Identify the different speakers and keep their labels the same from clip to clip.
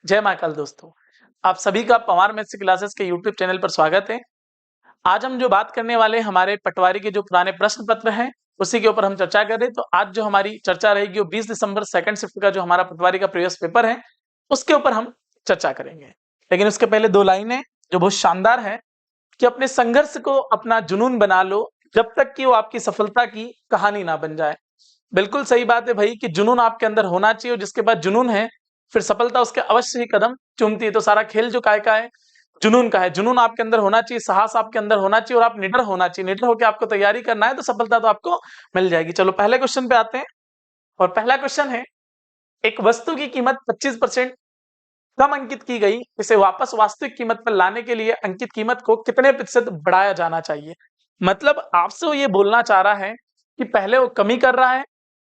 Speaker 1: जय महाकाल दोस्तों, आप सभी का पवार मैथ्स क्लासेस के यूट्यूब चैनल पर स्वागत है। आज हम जो बात करने वाले हैं हमारे पटवारी के जो पुराने प्रश्न पत्र हैं, उसी के ऊपर हम चर्चा कर रहे हैं। तो आज जो हमारी चर्चा रहेगी वो 20 दिसंबर सेकंड शिफ्ट का जो हमारा पटवारी का प्रीवियस पेपर है, उसके ऊपर हम चर्चा करेंगे। लेकिन उसके पहले 2 लाइनें जो बहुत शानदार है कि अपने संघर्ष को अपना जुनून बना लो, जब तक कि वो आपकी सफलता की कहानी ना बन जाए। बिल्कुल सही बात है भई कि जुनून आपके अंदर होना चाहिए और जिसके पास जुनून है, फिर सफलता उसके अवश्य ही कदम चूमती है। तो सारा खेल जो काय का है, जुनून का है। जुनून आपके अंदर होना चाहिए, साहस आपके अंदर होना चाहिए और आप निडर होना चाहिए। निडर होकर आपको तैयारी करना है तो सफलता तो आपको मिल जाएगी। चलो पहले क्वेश्चन पे आते हैं और पहला क्वेश्चन है, एक वस्तु की कीमत 25% कम अंकित की गई, इसे वापस वास्तविक कीमत पर लाने के लिए अंकित कीमत को कितने प्रतिशत बढ़ाया जाना चाहिए? मतलब आपसे वो ये बोलना चाह रहा है कि पहले वो कमी कर रहा है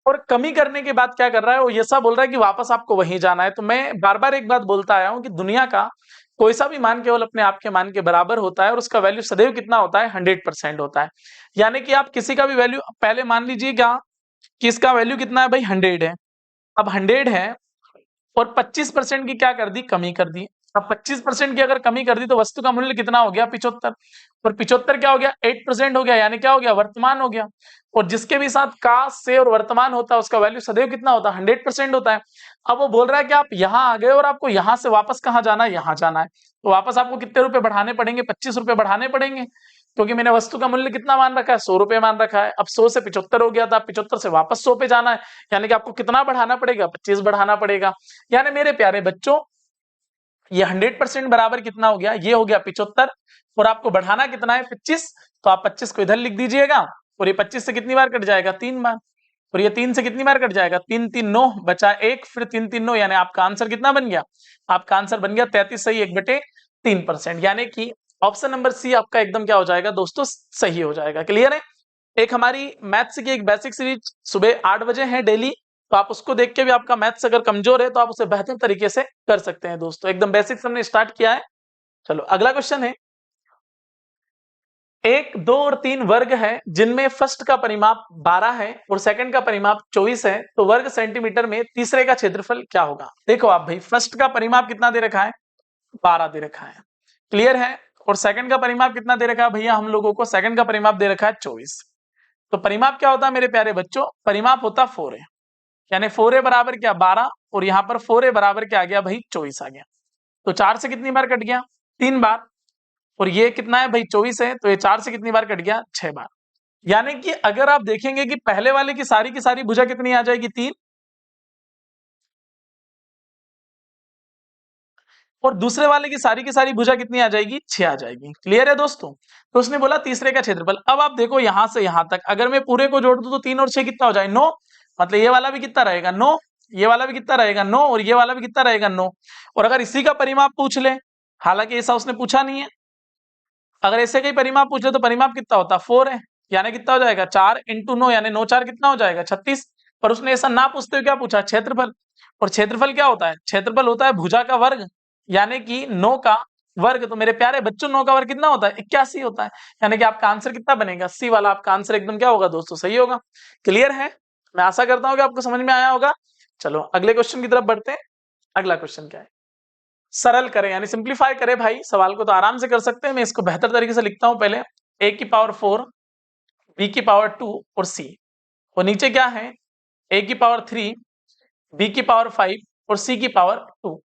Speaker 1: और कमी करने के बाद क्या कर रहा है, वो ऐसा बोल रहा है कि वापस आपको वहीं जाना है। तो मैं बार-बार एक बात बोलता आया हूँ कि दुनिया का कोई सा भी मान केवल अपने आप के मान के बराबर होता है और उसका वैल्यू सदैव कितना होता है? 100% होता है। यानी कि आप किसी का भी वैल्यू पहले मान लीजिएगा कि इसका वैल्यू कितना है भाई 100 है। अब 100 है और 25% की क्या कर दी? कमी कर दी। अब 25% की अगर कमी कर दी तो वस्तु का मूल्य कितना हो गया? 75। और 75 क्या हो गया? 8% हो गया, यानी क्या हो गया? वर्तमान हो गया। और जिसके भी साथ का, से और वर्तमान होता है उसका वैल्यू सदैव कितना होता है? 100% होता है। अब वो बोल रहा है कि आप यहाँ आ गए और आपको यहाँ से वापस कहाँ जाना है? यहाँ जाना है। तो वापस आपको कितने रुपए बढ़ाने पड़ेंगे? 25 रुपए बढ़ाने पड़ेंगे, क्योंकि मैंने वस्तु का मूल्य कितना मान रखा है? 100 रुपए मान रखा है। अब 100 से 75 हो गया था, 75 से वापस 100 पे जाना है, यानी कि आपको कितना बढ़ाना पड़ेगा? 25 बढ़ाना पड़ेगा। यानी मेरे प्यारे बच्चों, ये 100% बराबर कितना हो गया? ये हो गया 75 और आपको बढ़ाना कितना है? 25। तो आप 25 को इधर लिख दीजिएगा और ये 25 से कितनी बार कट जाएगा? 3 बार। और ये 3 से कितनी बार कट जाएगा? 3 3 9 बचा 1, फिर 3 3 9, यानी आपका आंसर कितना बन गया? आपका आंसर बन गया 33 सही 1/3%। यानी कि ऑप्शन नंबर सी आपका एकदम क्या हो जाएगा दोस्तों? सही हो जाएगा। क्लियर है? एक हमारी मैथ्स की एक बेसिक सीरीज सुबह 8 बजे है डेली, तो आप उसको देख के भी आपका मैथ्स अगर कमजोर है तो आप उसे बेहतर तरीके से कर सकते हैं दोस्तों। एकदम बेसिक से हमने स्टार्ट किया है। चलो अगला क्वेश्चन है, 1, 2 और 3 वर्ग है जिनमें फर्स्ट का परिमाप 12 है और सेकंड का परिमाप 24 है, तो वर्ग सेंटीमीटर में तीसरे का क्षेत्रफल क्या होगा? देखो आप भाई, फर्स्ट का परिमाप कितना दे रखा है? 12 दे रखा है। क्लियर है? और सेकंड का परिमाप कितना दे रखा है भैया हम लोगों को? सेकंड का परिमाप दे रखा है 24। तो परिमाप क्या होता है मेरे प्यारे बच्चों? परिमाप होता 4 है, यानी 4a बराबर क्या? 12, और यहाँ पर 4a बराबर क्या आ गया भाई? 24 आ गया। तो 4 से कितनी बार कट गया? 3 बार। और ये कितना है भाई? 24 है, तो ये 4 से कितनी बार कट गया? 6 बार। यानी कि अगर आप देखेंगे कि पहले वाले की सारी भुजा कितनी आ जाएगी? 3, और दूसरे वाले की सारी भुजा कितनी आ जाएगी? 6 आ जाएगी। क्लियर है दोस्तों? तो उसने बोला तीसरे का क्षेत्रफल। अब आप देखो यहां से यहां तक अगर मैं पूरे को जोड़ दूं तो 3 और 6 कितना हो जाए? 9। मतलब ये वाला भी कितना रहेगा? 9। ये वाला भी कितना रहेगा? 9। और ये वाला भी कितना रहेगा? 9। और अगर इसी का परिमाप पूछ ले, हालांकि ऐसा उसने पूछा नहीं है, अगर ऐसे का ही परिमाप पूछ ले तो परिमाप कितना होता? 4 है, यानी कितना हो जाएगा? 4 इंटू 9, यानी 9 4 कितना हो जाएगा? 36। पर उसने ऐसा ना पूछते हुए क्या पूछा? क्षेत्रफल। और क्षेत्रफल क्या होता है? क्षेत्रफल होता है भुजा का वर्ग, यानी कि 9 का वर्ग। तो मेरे प्यारे बच्चों 9 का वर्ग कितना होता है? 81 होता है। यानी कि आपका आंसर कितना बनेगा? सी वाला आपका आंसर एकदम क्या होगा दोस्तों? सही होगा। क्लियर है? मैं आशा करता हूँ कि आपको समझ में आया होगा। चलो अगले क्वेश्चन की तरफ बढ़ते हैं। अगला क्वेश्चन क्या है? सरल करें यानी सिंप्लीफाई करें भाई। सवाल को तो आराम से कर सकते हैं, मैं इसको बेहतर तरीके से लिखता हूं। पहले a की पावर 4, b की पावर 2 और c, और नीचे क्या है? a की पावर 3, b की पावर 5 और c की पावर 2।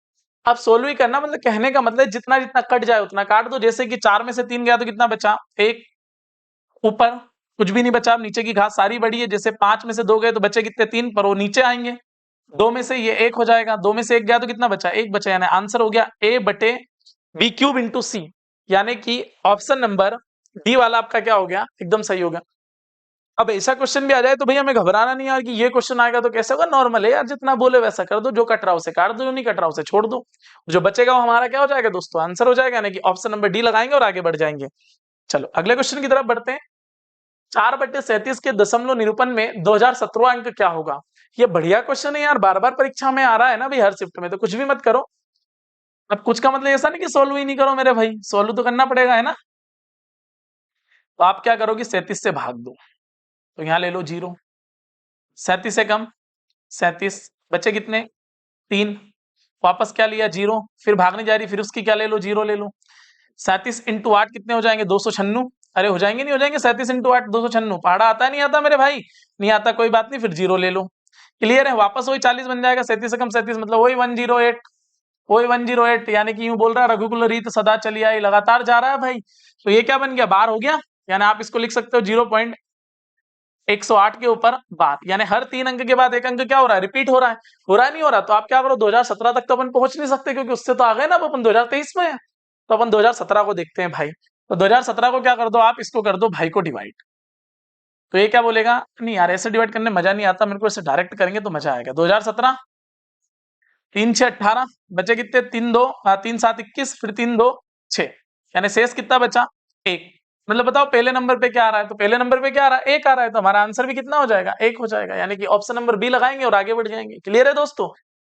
Speaker 1: अब सोल्व ही करना, मतलब कहने का मतलब जितना जितना कट जाए उतना काट दो। जैसे कि 4 में से 3 गया तो कितना बचा? 1। ऊपर कुछ भी नहीं बचा, अब नीचे की घास सारी बड़ी है। जैसे 5 में से 2 गए तो बचे कितने? 3, पर वो नीचे आएंगे। 2 में से ये 1 हो जाएगा, 2 में से 1 गया तो कितना बचा? 1 बचा, यानी आंसर हो गया a बटे बी क्यूब इंटू सी, यानी कि ऑप्शन नंबर डी वाला आपका क्या हो गया? एकदम सही होगा। अब ऐसा क्वेश्चन भी आ जाए तो भैया हमें घबराना नहीं यार कि ये क्वेश्चन आएगा तो कैसे होगा? नॉर्मल है यार, जितना बोले वैसा कर दो, जो कट रहा उसे काट दो, जो नहीं कट रहा उसे छोड़ दो। जो बचेगा वो हमारा क्या हो जाएगा दोस्तों? आंसर हो जाएगा, यानी कि ऑप्शन नंबर डी लगाएंगे और आगे बढ़ जाएंगे। चलो अगले क्वेश्चन की तरफ बढ़ते हैं। 4/37 के दशमलव निरूपण में 2017 अंक क्या होगा? ये बढ़िया क्वेश्चन है यार, बार बार परीक्षा में आ रहा है ना भाई, हर शिफ्ट में, तो कुछ भी मत करो। अब कुछ का मतलब ऐसा नहीं कि सोल्व ही नहीं करो मेरे भाई, सोल्व तो करना पड़ेगा, है ना? तो आप क्या करोगे? 37 से भाग दो, तो यहां ले लो 0। 37 से कम 37, बचे कितने? 3। वापस क्या लिया 0, फिर भागने जा रही, फिर उसकी क्या ले लो 0 ले लो। 37 × 8 कितने हो जाएंगे 296। अरे हो जाएंगे नहीं हो जाएंगे 37 × 8 296। पहाड़ा आता है नहीं आता मेरे भाई, नहीं आता कोई बात नहीं, फिर 0 ले लो। क्लियर है, वापस वही 40 बन जाएगा, 37 से कम 37 मतलब वही 108, वही 108, यानी कि यूं बोल रहा है रघुकुल रीत सदा चली आई, लगातार जा रहा है भाई। तो ये क्या बन गया बार हो गया, यानी आप इसको लिख सकते हो 0.108 के ऊपर बार, यानी हर 3 अंक के बाद एक अंक क्या हो रहा है रिपीट हो रहा है। हो रहा है नहीं हो रहा, तो आप क्या करो 2017 तक तो अपन पहुंच नहीं सकते, क्योंकि उससे तो आ गए ना, अब अपन 2023 में है, तो अपन 2017 को देखते हैं भाई। तो 2017 को क्या कर दो आप, इसको कर दो भाई को डिवाइड। तो ये क्या बोलेगा, नहीं यार ऐसे डिवाइड करने मजा नहीं आता मेरे को, ऐसे डायरेक्ट करेंगे तो मजा आएगा। 2017 3 6 18, बचे कितने 3 2 3 7 21, फिर 3 2 6, यानी शेष कितना बचा 1। मतलब बताओ पहले नंबर पे क्या आ रहा है, तो पहले नंबर पे क्या आ रहा है 1 आ रहा है, तो हमारा आंसर भी कितना हो जाएगा 1 हो जाएगा, यानी कि ऑप्शन नंबर बी लगाएंगे और आगे बढ़ जाएंगे। क्लियर है दोस्तों,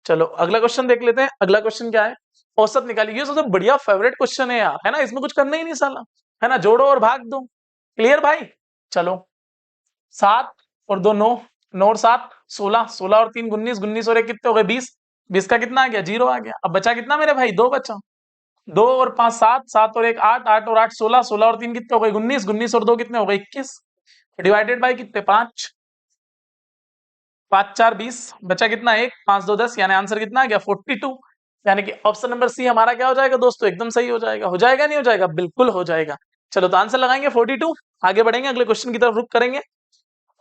Speaker 1: चलो अगला क्वेश्चन देख लेते हैं। अगला क्वेश्चन क्या है, औसत निकालिए। ये सबसे बढ़िया फेवरेट क्वेश्चन है यार, है ना, इसमें कुछ करना ही नहीं साला, है ना, जोड़ो और भाग दो। क्लियर भाई, चलो 7 और 2 9, 9 और 7 16, 16 और 3 19, 19 और 1 कितने हो गए 20, 20 का कितना आ गया 0 आ गया। अब बचा कितना मेरे भाई 2 बचा, 2 और 5 7, 7 और 1 8, 8 और 8 16, 16 और 3 कितने हो गए 19, 19 और 2 कितने हो गए 21, डिवाइडेड बाय कितने 5, 5 4 20, बचा कितना 1, 5 2 10, यानी आंसर कितना आ गया 42, यानी कि ऑप्शन नंबर सी हमारा क्या हो जाएगा दोस्तों, एकदम सही हो जाएगा। हो जाएगा नहीं हो जाएगा, बिल्कुल हो जाएगा। चलो तो आंसर लगाएंगे 42, आगे बढ़ेंगे अगले क्वेश्चन की तरफ रुक करेंगे।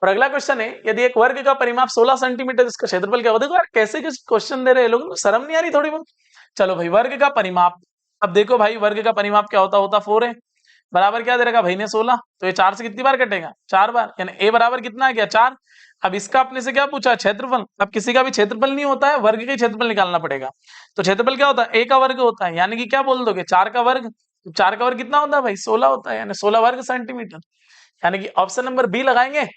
Speaker 1: और अगला क्वेश्चन है, यदि एक वर्ग का परिमाप 16 सेंटीमीटर, इसका क्षेत्रफल क्या होगा। देखो यार कैसे क्वेश्चन दे रहे हैं लोग, शर्म नहीं आ रही थोड़ी बहुत। चलो भाई वर्ग का परिमाप, अब देखो भाई वर्ग का परिमाप क्या होता होता 4 है, बराबर क्या दे रखा भाई ने 16, तो ये 4 से कितनी बार कटेगा 4 बार, यानी a बराबर कितना आ गया 4। अब इसका अपने से क्या पूछा क्षेत्रफल, अब किसी का भी क्षेत्रफल नहीं होता है, वर्ग का ही क्षेत्रफल निकालना पड़ेगा। तो क्षेत्रफल क्या होता है a का वर्ग होता है, यानी कि क्या बोल दोगे 4 का वर्ग, 4 का वर्ग कितना होता है भाई 16 होता है, यानी 16 वर्ग सेंटीमीटर, यानी कि ऑप्शन नंबर बी लगाएंगे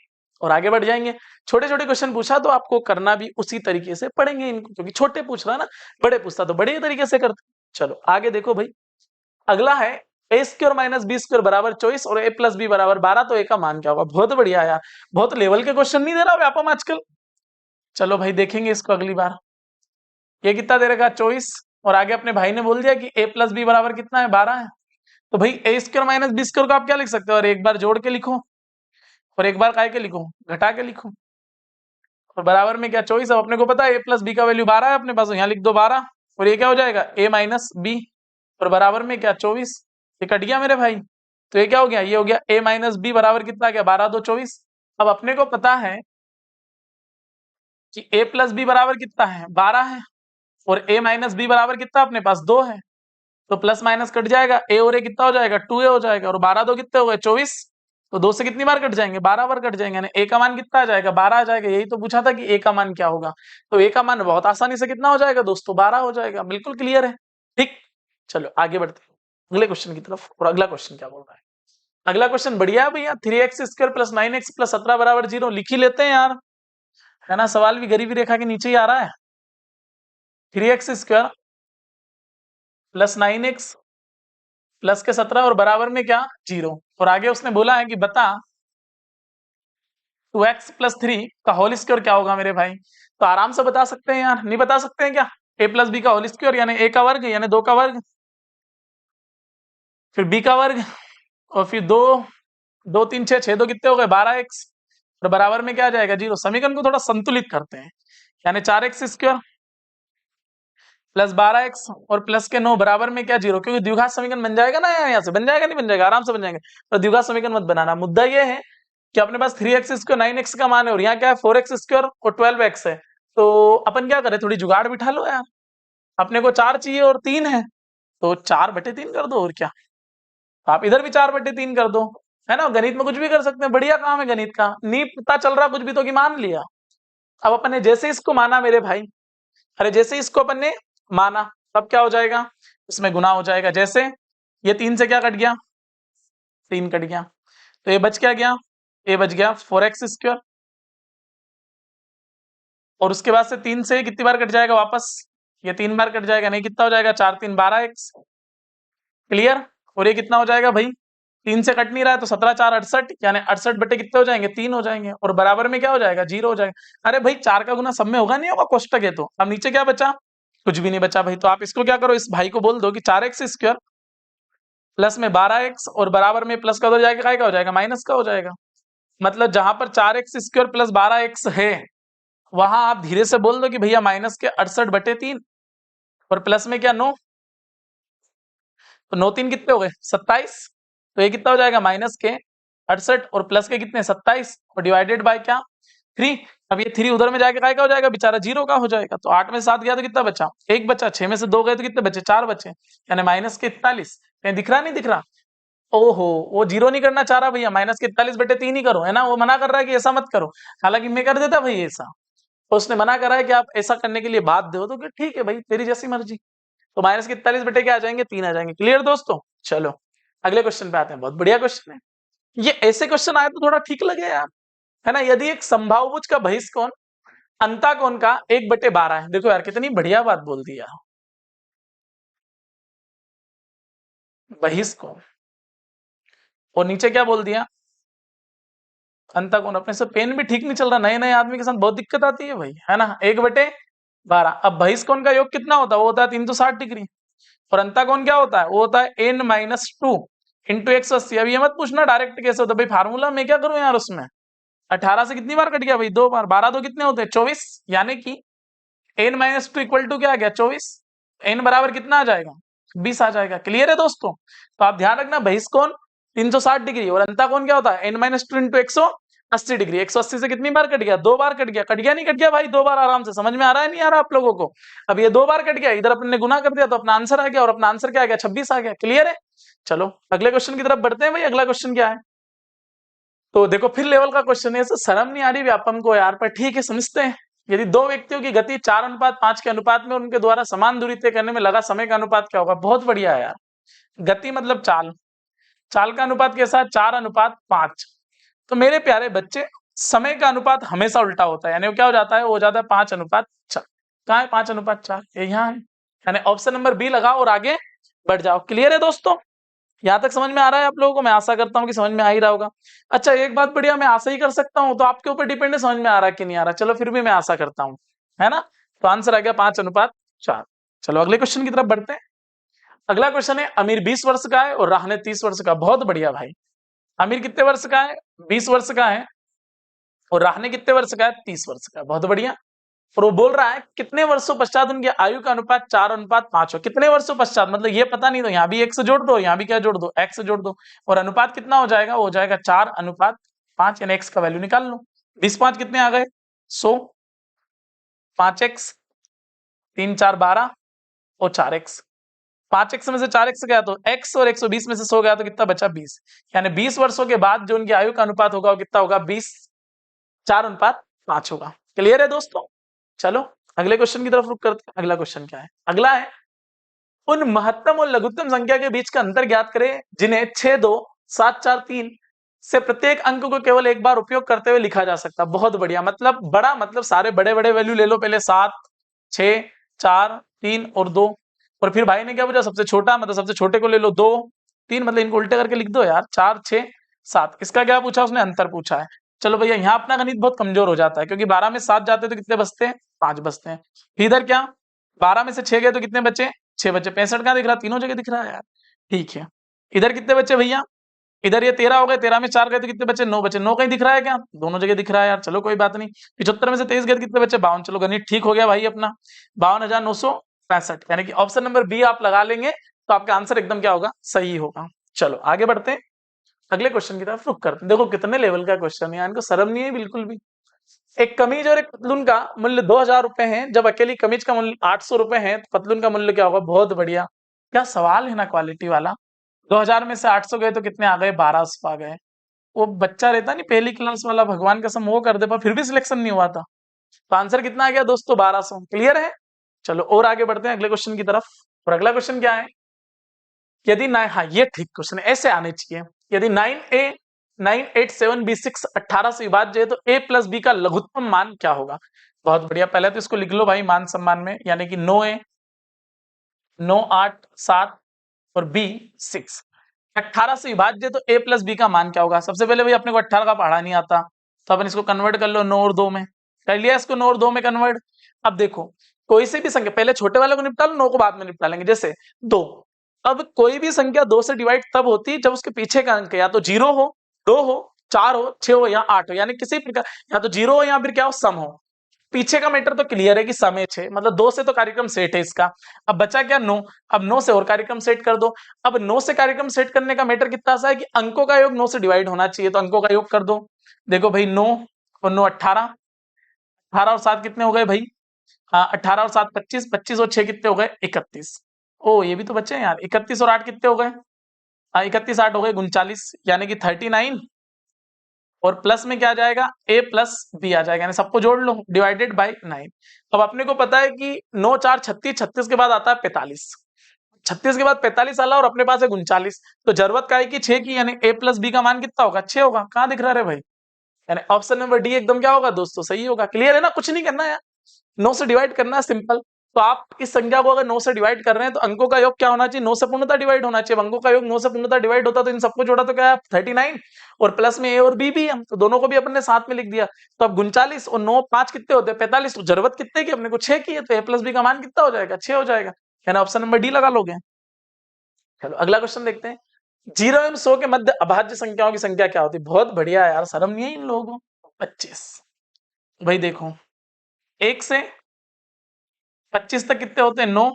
Speaker 1: और आगे बढ़ जाएंगे। छोटे छोटे क्वेश्चन पूछा तो आपको करना भी उसी तरीके से पढ़ेंगे इनको, क्योंकि छोटे पूछ रहा है ना, बड़े पूछता तो बड़े तरीके से करते। चलो आगे देखो भाई, अगला है a square minus B square बराबर 24 और a प्लस बी बराबर 12, तो a का मान क्या होगा। बहुत बढ़िया यार, बहुत लेवल के क्वेश्चन नहीं दे रहा व्यापम आजकल। चलो भाई देखेंगे इसको अगली बार। ये कितना दे रखा 24, और आगे अपने भाई ने बोल दिया कि a प्लस बी बराबर कितना है 12 है, तो भाई a square minus B square को आप क्या लिख सकते हो, और एक बार जोड़ के लिखो और एक बार काय के लिखो घटा के लिखो, और बराबर में क्या 24। अब अपने को पता है a प्लस बी का वैल्यू 12 है अपने पास, यहाँ लिख दो 12, और ये क्या हो जाएगा a माइनस बी, और बराबर में क्या 24, ये कट गया मेरे भाई, तो ये क्या हो गया, ये हो गया a माइनस बी बराबर कितना गया 12 2 24। अब अपने को पता है कि a प्लस बी बराबर कितना है 12 है, और a माइनस बी बराबर कितना अपने पास 2 है, तो प्लस माइनस कट जाएगा, a और a कितना हो जाएगा 2a हो जाएगा, और 12 2 कितने हो गए 24, तो 2 से कितनी बार कट जाएंगे 12 बार कट जाएंगे, यानी a का मान कितना आ जाएगा 12 आ जाएगा। यही तो पूछा था कि a का मान क्या होगा, तो a का मान बहुत आसानी से कितना हो जाएगा दोस्तों 12 हो जाएगा, बिल्कुल क्लियर है। ठीक, चलो आगे बढ़ते हैं अगले क्वेश्चन की तरफ। और अगला क्वेश्चन क्या बोल रहा है, अगला क्वेश्चन बढ़िया है भैया, 3x square plus 9x plus 17 बराबर 0, लिख ही लेते हैं यार, है ना, सवाल भी गरीबी रेखा के नीचे ही आ रहा है। 3x square plus 9x plus के 17 और बराबर में क्या 0, और आगे उसने बोला है कि बता 2x प्लस 3 का होल स्क्वायर क्या होगा मेरे भाई। तो आराम से बता सकते हैं यार, नहीं बता सकते हैं क्या, a प्लस बी का होल स्क्वायर यानी a का वर्ग यानी 2 का वर्ग, फिर b का वर्ग, और फिर 2 2 3 6 6 2 कितने हो गए 12x, और बराबर में क्या आ जाएगा 0। समीकरण को थोड़ा संतुलित करते हैं, यानी 4x स्क्वायर प्लस 12x और प्लस के 9 बराबर में क्या 0, क्योंकि द्विघात समीकरण बन जाएगा ना यहाँ से, बन जाएगा नहीं बन जाएगा, आराम से बन जाएंगे, तो द्विघात समीकरण मत बनाना। मुद्दा ये है कि अपने पास 3x स्क्वायर 9x का मान है, और यहाँ क्या है 4x स्क्वायर और 12x है, तो अपन क्या करें थोड़ी जुगाड़ बिठा लो यार, अपने को 4 चाहिए और 3 है, तो 4/3 कर दो, और क्या, तो आप इधर भी 4/3 कर दो, है ना, गणित में कुछ भी कर सकते हैं, बढ़िया काम है गणित का, नहीं पता चल रहा कुछ भी तो कि मान लिया। अब अपन ने जैसे इसको माना मेरे भाई, अरे जैसे इसको अपन ने माना तब क्या हो जाएगा, इसमें गुना हो जाएगा, जैसे ये 3 से क्या कट गया 3 कट गया, तो ये बच क्या गया, ये बच गया 4x स्क्वायर, और उसके बाद से 3 से कितनी बार कट जाएगा वापस, ये 3 बार कट जाएगा, नहीं कितना हो जाएगा 4 3 12x, क्लियर। और ये कितना हो जाएगा भाई 3 से कट नहीं रहा है, तो 17 4 68, यानी 68 बटे कितने हो जाएंगे 3 हो जाएंगे, और बराबर में क्या हो जाएगा 0 हो जाएगा। अरे भाई 4 का गुना सब में होगा नहीं होगा कोष्टक है, तो अब नीचे क्या बचा कुछ भी नहीं बचा भाई। तो आप इसको क्या करो, इस भाई को बोल दो कि 4x स्क्वायर प्लस में 12x और बराबर में प्लस का हो जाएगा, काय का हो जाएगा, माइनस का हो जाएगा। मतलब जहां पर 4x स्क्वायर प्लस 12x है वहां आप धीरे से बोल दो कि भैया माइनस के 68/3 और प्लस में क्या 9, तो 9 3 कितने हो गए 27। तो ये कितना हो जाएगा माइनस के 68 और प्लस के कितने 27 और डिवाइडेड बाय क्या 3। अब ये 3 उधर में जाके काय का हो जाएगा, बेचारा 0 का हो जाएगा। तो 8 में 7 गया तो कितना बचा, 1 बचा। 6 में से 2 गए तो कितने बचे, 4 बचे, यानी माइनस के 41। कहीं दिख रहा नहीं दिख रहा, ओहो वो 0 नहीं करना चाह रहा भैया, माइनस के 41/3 ही करो, है ना। वो मना कर रहा है कि ऐसा मत करो, हालांकि मैं कर देता भाई ऐसा, तो उसने मना करा है कि आप ऐसा करने के लिए बाध्य हो, तो ठीक है भाई तेरी जैसी मर्जी। तो माइनस के 41 बटे क्या आ जाएंगे, 3 आ जाएंगे। क्लियर दोस्तों, चलो अगले क्वेश्चन पे आते हैं। बहुत बढ़िया क्वेश्चन है ये, ऐसे क्वेश्चन आए तो थोड़ा ठीक लगे यार, है ना। यदि एक समबाहुभुज का बहिष्कोण अंतःकोण का 1/12 है, देखो यार कितनी बढ़िया बात बोल दी यार, बहिष्कोण, और नीचे क्या बोल दिया, अंतःकोण। अपने से पेन भी ठीक नहीं चल रहा, नए नए आदमी के साथ बहुत दिक्कत आती है भाई, है ना। 1/12। अब बहिष्कोण का योग कितना होता है, वो होता है 360 डिग्री, और अंतःकोण क्या होता है, वो होता है n-2 इंटू 180। अब ये मत पूछना डायरेक्ट कैसे होता है भाई, फार्मूला मैं क्या करूं यार उसमें। 18 से कितनी बार कट गया भाई, 2 बार, 12 तो कितने होते हैं 24, यानी कि n-2 इक्वल टू क्या आ गया 24, n बराबर कितना आ जाएगा 20 आ जाएगा। क्लियर है दोस्तों। तो आप ध्यान रखना बहिष्कोण 360 डिग्री और अंतःकोण क्या होता है n-2 इंटू 180 डिग्री। 180 से कितनी बार कट गया, 2 बार कट गया। कट गया नहीं कट गया भाई, 2 बार आराम से। समझ में आ रहा है नहीं आ रहा आप लोगों को। अब ये 2 बार कट गया, इधर अपन ने गुना कर दिया तो अपना आंसर आ गया, और अपना आंसर क्या आ गया 26 आ गया। क्लियर है। चलो अगले क्वेश्चन की तरफ बढ़ते हैं भाई। अगला क्वेश्चन क्या है, तो देखो फिर लेवल का क्वेश्चन है, शर्म नहीं आ रही व्यापम को यार, पर ठीक है समझते हैं। यदि दो व्यक्तियों की गति 4:5 के अनुपात में, उनके द्वारा समान दूरी तय करने में लगा समय का अनुपात क्या होगा। बहुत बढ़िया है यार, गति मतलब चाल, चाल का अनुपात कैसा है 4:5। तो मेरे प्यारे बच्चे समय का अनुपात हमेशा उल्टा होता है, यानी वो क्या हो जाता है, वो हो जाता है 5:4। कहाँ है 5:4, ये यहाँ है, यानी ऑप्शन नंबर बी लगाओ और आगे बढ़ जाओ। क्लियर है दोस्तों, यहाँ तक समझ में आ रहा है आप लोगों को, मैं आशा करता हूँ कि समझ में आ ही रहा होगा। अच्छा एक बात बढ़िया, मैं आशा ही कर सकता हूँ, तो आपके ऊपर डिपेंड है समझ में आ रहा है कि नहीं आ रहा, चलो फिर भी मैं आशा करता हूँ, है ना। तो आंसर आ गया 5:4। चलो अगले क्वेश्चन की तरफ बढ़ते हैं। अगला क्वेश्चन है, अमीर 20 वर्ष का है और राहने 30 वर्ष का। बहुत बढ़िया भाई, अमीर कितने वर्ष का है 20 वर्ष का है, और राहने कितने वर्ष का है 30 वर्ष का। बहुत बढ़िया। और वो बोल रहा है कितने वर्षों पश्चात उनकी आयु का अनुपात 4:5 हो। कितने वर्षों पश्चात मतलब ये पता नहीं, तो यहाँ भी 1 से जोड़ दो, यहाँ भी क्या जोड़ दो, x से जोड़ दो, और अनुपात कितना हो जाएगा, वो हो जाएगा 4:5, यानी x का वैल्यू निकाल लो। 20 5 कितने आ गए 100, 5x, 3 4 12 और 4x। 5x में से 4x गया तो x, और 120 में से 100 गया तो कितना बचा 20। यानी 20 वर्षों के बाद जो उनकी आयु का अनुपात होगा वो कितना होगा 20, 4:5 होगा। क्लियर है दोस्तों। चलो अगले क्वेश्चन की तरफ रुक करते हैं। अगला क्वेश्चन क्या है, अगला है, उन महत्तम और लघुत्तम संख्या के बीच का अंतर ज्ञात करें जिन्हें 6 2 7 4 3 से प्रत्येक अंक को केवल एक बार उपयोग करते हुए लिखा जा सकता। बहुत बढ़िया, मतलब बड़ा, मतलब सारे बड़े बड़े वैल्यू ले लो पहले, 7 6 4 3 और 2, और फिर भाई ने क्या पूछा सबसे छोटा, मतलब सबसे छोटे को ले लो 2 3, मतलब इनको उल्टे करके लिख दो यार, 4 6 7। इसका क्या पूछा उसने, अंतर पूछा है। चलो भैया यहाँ अपना गणित बहुत कमजोर हो जाता है, क्योंकि 12 में 7 जाते हैं तो कितने बचते हैं 5 बचते हैं। इधर क्या 12 में से 6 गए तो कितने बचे 6 बचे। 65 कहाँ दिख रहा, तीनों जगह दिख रहा है यार, ठीक है। इधर कितने बचे भैया, इधर ये 13 हो गए, 13 में 4 गए तो कितने बचे 9 बचे। 9 कहीं दिख रहा है क्या, दोनों जगह दिख रहा है यार, चलो कोई बात नहीं। 75 में से 23 गए तो कितने बचे 52। चलो गणित ठीक हो गया भाई अपना, 52,965, यानी कि ऑप्शन नंबर बी आप लगा लेंगे तो आपका आंसर एकदम क्या होगा, सही होगा। चलो आगे बढ़ते हैं, अगले क्वेश्चन की तरफ रुक करते हैं। देखो कितने लेवल का क्वेश्चन है, इनको शर्म नहीं है बिल्कुल भी। एक कमीज और एक पतलून का मूल्य 2,000 रुपए है, जब अकेली कमीज का मूल्य 800 रुपए है तो पतलून का मूल्य क्या होगा। बहुत बढ़िया, क्या सवाल है ना, क्वालिटी वाला। 2000 में से 800 गए तो कितने आ गए 1200 आ गए। वो बच्चा रहता नहीं पहली क्लास वाला, भगवान कसम वो कर दे, पर फिर भी सिलेक्शन नहीं हुआ था। तो आंसर कितना आ गया दोस्तों 1200। क्लियर है। चलो और आगे बढ़ते हैं अगले क्वेश्चन की तरफ। और अगला क्वेश्चन क्या है, यदि हाँ ये ठीक क्वेश्चन ऐसे आने चाहिए। यदि 987b6 18 से विभाज्य है तो a प्लस बी का लघुत्तम मान क्या होगा। बहुत बढ़िया, पहले तो इसको लिख लो भाई मान सम्मान में, यानी कि 9a 9 8 7 और b 6। 18 से विभाज्य तो a प्लस बी का मान क्या होगा। सबसे पहले भाई अपने को 18 का पढ़ा नहीं आता, तो अपन इसको कन्वर्ट कर लो 9 और 2 में, कर लिया इसको 9 और 2 में कन्वर्ट। अब देखो कोई से भी संख्या, पहले छोटे वाले को निपटा लो, 9 को बाद में निपटा लेंगे। जैसे 2, अब कोई भी संख्या 2 से डिवाइड तब होती है जब उसके पीछे का अंक या तो 0 हो, 2 हो, 4 हो, 6 हो या 8 हो, यानी किसी प्रकार या तो 0 हो या फिर क्या हो, सम हो। पीछे का मैटर तो क्लियर है कि सम है 6, मतलब 2 से तो कार्यक्रम सेट है इसका। अब बचा क्या, 9। अब 9 से और कार्यक्रम सेट कर दो। अब 9 से कार्यक्रम सेट करने का मैटर कितना सा है कि अंकों का योग 9 से डिवाइड होना चाहिए, तो अंकों का योग कर दो। देखो भाई 9 और 9 18, 18 और 7 कितने हो गए भाई, 18 और 7 25, 25 और 6 कितने हो गए, 31। ओ ये भी तो बच्चे हैं यार, 31 और 8 कितने हो गए, 31 8 हो गए 39, यानी कि 39, और प्लस में क्या आ जाएगा, a प्लस बी आ जाएगा, यानी सबको जोड़ लो, डिवाइडेड बाय 9। अब अपने को पता है कि 9 4 36, 36 के बाद आता है 45, 36 के बाद 45 आला और अपने पास है 39, तो जरूरत का है कि 6 की, यानी a प्लस बी का मान कितना होगा, 6 होगा। कहाँ दिख रहा है भाई, यानी ऑप्शन नंबर डी एकदम क्या होगा दोस्तों, सही होगा। क्लियर है ना, कुछ नहीं करना है, 9 से डिवाइड करना है, सिंपल। तो आप इस संख्या को अगर 9 से डिवाइड कर रहे हैं तो अंकों का योग क्या होना चाहिए, 9 से पूर्णतः डिवाइड होना चाहिए। अंकों का योग 9 से पूर्णतः डिवाइड होता तो इन सबको जोड़ा तो क्या है 39, और प्लस में ए और बी भी है, तो दोनों को भी अपन ने साथ में लिख दिया। तो अब 39 और 9 5 कितने होते हैं 45, तो जरूरत कितने की अपने को 6 की है, तो ए प्लस बी का मान कितना हो जाएगा, 6 हो जाएगा, यानी ऑप्शन नंबर डी लगा लोगे। चलो अगला क्वेश्चन देखते हैं, 0 एवं 100 के मध्य अभाज्य संख्याओं की संख्या क्या होती है। बहुत बढ़िया यार, शर्म नहीं है इन लोगों को। 25, भाई देखो 1 से 25 तक कितने होते हैं 9,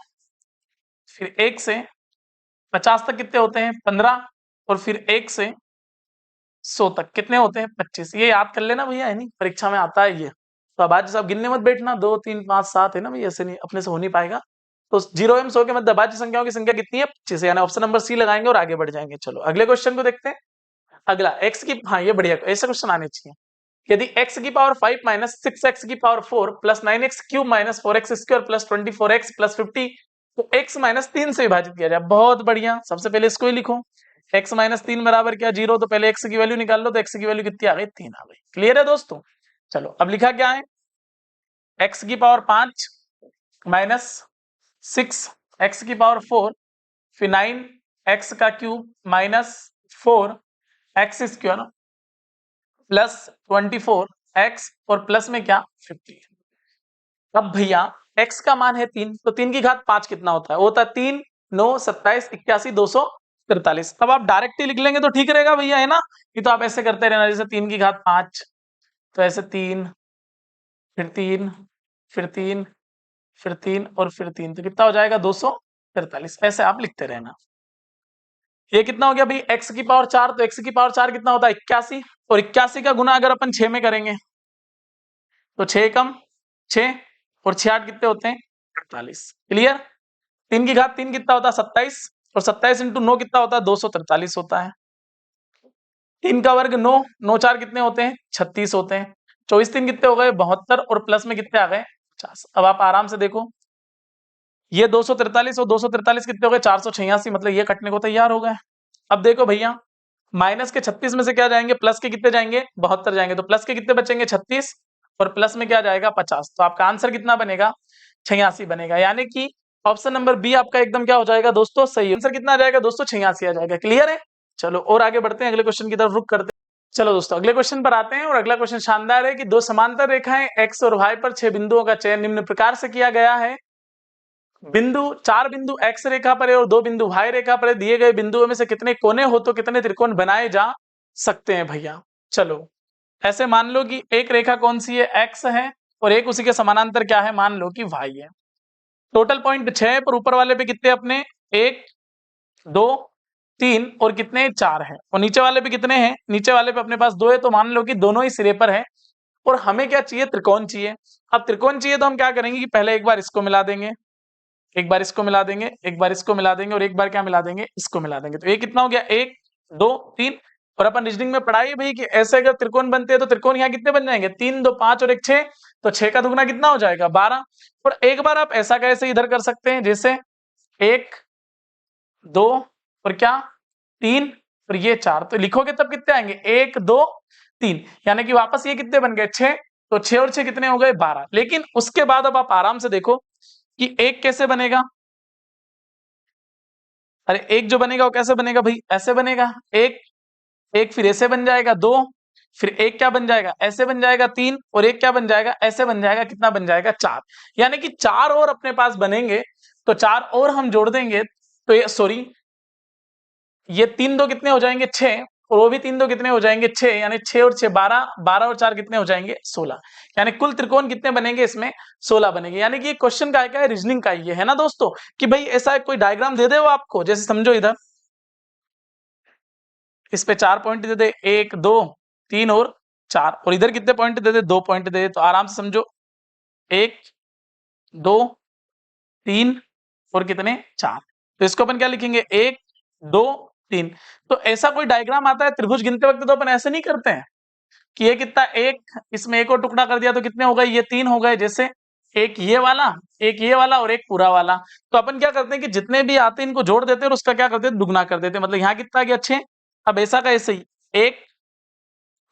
Speaker 1: फिर 1 से 50 तक कितने होते हैं 15, और फिर 1 से 100 तक कितने होते हैं 25। ये याद कर लेना भैया, है नहीं परीक्षा में आता है ये। तो अब आज सब गिनने मत बैठना, 2 3 5 7 है ना भैया, ऐसे नहीं अपने से हो नहीं पाएगा। तो 0 एवं 100 के मध्य अभाज्य संख्याओं की संख्या कितनी है 25, यानी ऑप्शन नंबर सी लगाएंगे और आगे बढ़ जाएंगे। चलो अगले क्वेश्चन को देखते हैं। अगला x की, हाँ ये बढ़िया, ऐसे क्वेश्चन आने चाहिए। यदि x की पावर 5 माइनस 6x की power 4 plus 9x cube minus 4x square plus 24x plus 50 तो x माइनस 3 से विभाजित किया जाए। बहुत बढ़िया, सबसे पहले इसको ही लिखो, x माइनस 3 बराबर क्या 0, तो पहले x की वैल्यू निकाल लो, तो x की वैल्यू कितनी आ गई 3 आ गई। क्लियर है दोस्तों। चलो अब लिखा क्या है, x की पावर 5 माइनस 6 x की पावर 4 फिर 9 x का cube minus 4 x square plus 24 x और प्लस में क्या 50। अब भैया x का मान है 3, तो 3 की घात 5 कितना होता है, वो होता है 3 9 27 81 243। अब आप डायरेक्ट ही लिख लेंगे तो ठीक रहेगा भैया, है ना। ये तो आप ऐसे करते रहना, जैसे 3 की घात 5, तो ऐसे 3 फिर 3 फिर 3 फिर 3 और फिर 3, तो कितना हो जाएगा 243। ऐसे आप लिखते रहना। ये कितना हो गया भाई x की पावर 4, तो x की पावर 4 कितना होता है 81, और 81 का गुना अगर अपन 6 में करेंगे तो 6 कम 6 और 6 8 कितने होते हैं 48। क्लियर। 3 की घात 3 कितना होता है 27, और 27 इंटू 9 कितना होता है 243 होता है। 3 का वर्ग 9, 9 4 कितने होते हैं 36 होते हैं। 24 3 कितने हो गए 72, और प्लस में कितने आ गए 50। अब आप आराम से देखो, ये 243 और 243 कितने हो गए 486, मतलब ये कटने को तैयार हो गए। अब देखो भैया माइनस के 36 में से क्या जाएंगे, प्लस के कितने जाएंगे 72 जाएंगे, तो प्लस के कितने बचेंगे 36, और प्लस में क्या जाएगा 50, तो आपका आंसर कितना बनेगा 86 बनेगा। यानी कि ऑप्शन नंबर बी आपका एकदम क्या हो जाएगा दोस्तों, सही आंसर कितना आ जाएगा दोस्तों 86 आ जाएगा। क्लियर है। चलो और आगे बढ़ते हैं, अगले क्वेश्चन की तरफ रुक करते हैं। चलो दोस्तों अगले क्वेश्चन पर आते हैं, और अगला क्वेश्चन शानदार है कि दो समांतर रेखाएं x और y पर 6 बिंदुओं का चयन निम्न प्रकार से किया गया है। बिंदु 4 बिंदु x रेखा पर है और 2 बिंदु y रेखा पर है। दिए गए बिंदुओं में से कितने कोने हो तो कितने त्रिकोण बनाए जा सकते हैं भैया। चलो ऐसे मान लो कि एक रेखा कौन सी है x है, और एक उसी के समानांतर क्या है मान लो कि y है। टोटल पॉइंट 6 पर ऊपर वाले पे कितने अपने 1 2 3 और कितने 4 है, और नीचे वाले पे कितने हैं, नीचे वाले पे अपने पास 2 है, तो मान लो कि दोनों ही सिरे पर है। और हमें क्या चाहिए त्रिकोण चाहिए। अब त्रिकोण चाहिए तो हम क्या करेंगे कि पहले एक बार इसको मिला देंगे, एक बार इसको मिला देंगे, एक बार इसको मिला देंगे, और एक बार क्या मिला देंगे इसको मिला देंगे। तो ये कितना हो गया 1 2 3, और अपन रीजनिंग में पढ़ाई भाई कि ऐसे अगर त्रिकोण बनते हैं तो त्रिकोण यहाँ कितने बन जाएंगे 3 2 5 और 1 6, तो 6 का दुगना कितना हो जाएगा 12। और एक बार आप ऐसा कैसे इधर कर सकते हैं, जैसे 1 2 और क्या 3 और ये 4, तो लिखोगे तब कितने आएंगे 1 2 3, यानी कि वापस ये कितने बन गए 6, तो 6 और 6 कितने हो गए 12। लेकिन उसके बाद अब आप आराम से देखो कि एक कैसे बनेगा, अरे एक जो बनेगा वो कैसे बनेगा भाई, ऐसे बनेगा एक, एक फिर ऐसे बन जाएगा 2, फिर एक क्या बन जाएगा, ऐसे बन जाएगा 3, और एक क्या बन जाएगा, ऐसे बन जाएगा, कितना बन जाएगा 4। यानी कि 4 और अपने पास बनेंगे, तो 4 और हम जोड़ देंगे तो ये सॉरी ये 3 2 कितने हो जाएंगे 6, और वो भी 3 2 कितने हो जाएंगे 6, यानी 6 और 6 12, 12 और 4 कितने हो जाएंगे 16। यानी कुल त्रिकोण कितने बनेंगे इसमें, 16 बनेंगे। यानी कि ये क्वेश्चन का है, रीजनिंग का ये है ना दोस्तों, कि भाई ऐसा कोई डायग्राम दे दे वो आपको, जैसे समझो इधर इस पे 4 पॉइंट दे दे, 1 2 3 और 4, और इधर कितने पॉइंट दे दे, 2 पॉइंट दे दे, तो आराम से समझो 1 2 3 और कितने 4। तो इसको अपन क्या लिखेंगे, 1 2 3। तो ऐसा कोई डायग्राम आता है त्रिभुज गिनते वक्त, तो अपन ऐसे नहीं करते हैं कि ये कितना, एक इसमें एक और टुकड़ा कर दिया तो कितने हो गए, ये 3 हो गए, जैसे एक ये वाला और एक पूरा वाला। तो अपन क्या करते हैं कि जितने भी आते हैं इनको जोड़ देते हैं और उसका क्या करते हैं, दुगना कर देते हैं। मतलब यहाँ कितना गया 6, अब ऐसा का ऐसे ही 1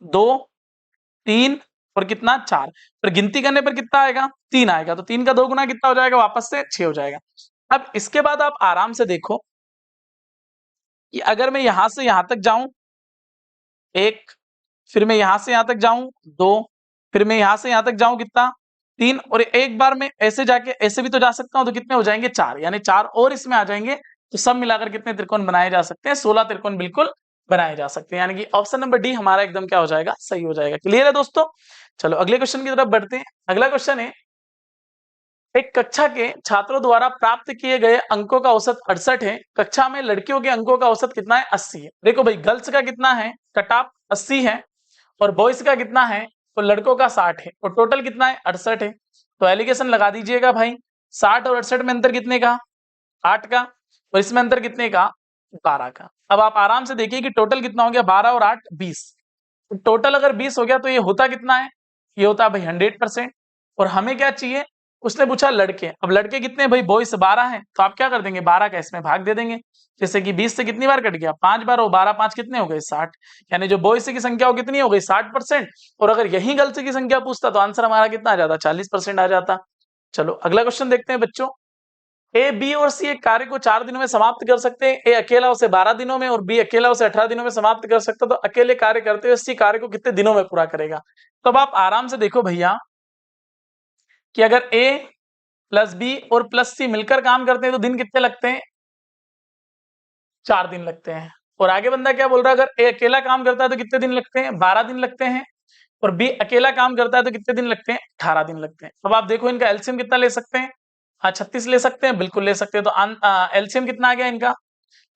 Speaker 1: 2 3 और कितना 4, पर गिनती करने पर कितना आएगा, 3 आएगा। तो 3 का 2 गुना कितना हो जाएगा, वापस से 6 हो जाएगा। अब इसके बाद आप आराम से देखो कि अगर मैं यहां से यहां तक जाऊं 1, फिर मैं यहां से यहां तक जाऊं 2, फिर मैं यहां से यहां तक जाऊं कितना 3, और एक बार मैं ऐसे जाके ऐसे भी तो जा सकता हूं, तो कितने हो जाएंगे 4, यानी 4 और इसमें आ जाएंगे। तो सब मिलाकर कितने त्रिकोण बनाए जा सकते हैं, 16 त्रिकोण बिल्कुल बनाए जा सकते हैं। यानी कि ऑप्शन नंबर डी हमारा एकदम क्या हो जाएगा, सही हो जाएगा। क्लियर है दोस्तों। चलो अगले क्वेश्चन की तरफ बढ़ते हैं। अगला क्वेश्चन है, एक कक्षा के छात्रों द्वारा प्राप्त किए गए अंकों का औसत 68 है। कक्षा में लड़कियों के अंकों का औसत कितना है, 80 है। देखो भाई गर्ल्स का कितना है, कट ऑफ 80 है, और बॉयज का कितना है, तो लड़कों का 60 है, और टोटल कितना है 68 है। तो एलिगेशन लगा दीजिएगा भाई, 60 और 68 में अंतर कितने का, 8 का, और इसमें अंतर कितने का, 12 का। अब आप आराम से देखिए कि टोटल कितना हो गया, 12 और 8 20। तो टोटल अगर 20 हो गया तो ये होता कितना है, ये होता है भाई 100%। और हमें क्या चाहिए, उसने पूछा लड़के। अब लड़के कितने भाई, बॉयज 12 हैं, तो आप क्या कर देंगे, 12 का इसमें भाग दे देंगे। जैसे कि 20 से कितनी बार कट गया, 5 बार, और 12 5 कितने हो गए 60। यानी जो बॉयज की संख्या हो कितनी हो गई 60%, और अगर यही गर्ल्स की संख्या पूछता तो आंसर हमारा कितना आ जाता, 40% आ जाता। चलो अगला क्वेश्चन देखते हैं बच्चों। ए बी और सी एक कार्य को 4 दिनों में समाप्त कर सकते हैं। ए अकेला उसे 12 दिनों में और बी अकेला उसे 18 दिनों में समाप्त कर सकता है। तो अकेले कार्य करते हुए सी कार्य को कितने दिनों में पूरा करेगा। तो अब आप आराम से देखो भैया कि अगर ए प्लस बी और प्लस सी मिलकर काम करते हैं तो दिन कितने लगते हैं, 4 दिन लगते हैं। और आगे बंदा क्या बोल रहा है, अगर ए अकेला काम करता है तो कितने दिन लगते हैं, 12 दिन लगते हैं, और बी अकेला काम करता है तो कितने दिन लगते हैं, 18 दिन लगते हैं। अब आप देखो इनका एलसीएम कितना ले सकते हैं, हाँ 36 ले सकते हैं, बिल्कुल ले सकते हैं। तो एलसीएम कितना आ गया इनका,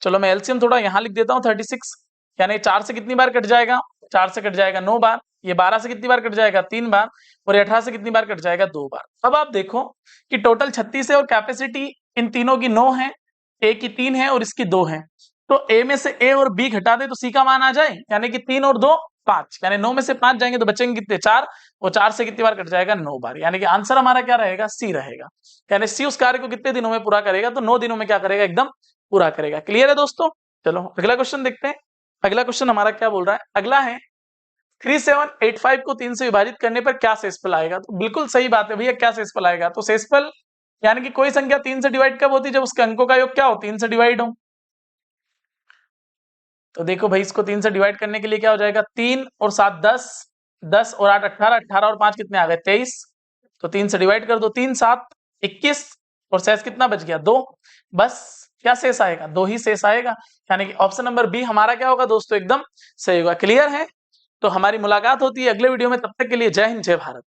Speaker 1: चलो मैं एलसीएम थोड़ा यहाँ लिख देता हूँ 36। यानी 4 से कितनी बार कट जाएगा, 4 से कट जाएगा 9 बार, ये 12 से कितनी बार कट जाएगा 3 बार, और 18 से कितनी बार कट जाएगा 2 बार। अब आप देखो कि टोटल 36 है और कैपेसिटी इन तीनों की 9 है, ए की 3 है और इसकी 2 है। तो ए में से ए और बी घटा दे तो सी का मान आ जाए, यानी कि 3 और 2 5, यानी 9 में से 5 जाएंगे तो बचेंगे कितने 4, और 4 से कितनी बार कट जाएगा 9 बार। यानी कि आंसर हमारा क्या रहेगा, सी रहेगा। यानी सी उस कार्य को कितने दिनों में पूरा करेगा, तो 9 दिनों में क्या करेगा, एकदम पूरा करेगा। क्लियर है दोस्तों। चलो अगला क्वेश्चन देखते हैं। अगला क्वेश्चन हमारा क्या बोल रहा है, अगला है 3785 को 3 से विभाजित करने पर क्या शेषफल आएगा। तो बिल्कुल सही बात है भैया, क्या शेषफल आएगा, तो शेषफल यानी कि कोई संख्या 3 से डिवाइड कब होती है, जब उसके अंकों का योग क्या हो, 3 से डिवाइड हो। तो देखो भाई इसको 3 से डिवाइड करने के लिए क्या हो जाएगा, 3 और 7 10, 10 और 8 18, 18 और 5 कितने आ गए 23। तो 3 से डिवाइड कर दो, 3 7 21, और शेष कितना बच गया 2। बस क्या शेष आएगा, 2 ही शेष आएगा। यानी कि ऑप्शन नंबर बी हमारा क्या होगा दोस्तों, एकदम सही होगा। क्लियर है। तो हमारी मुलाकात होती है अगले वीडियो में, तब तक के लिए जय हिंद जय भारत।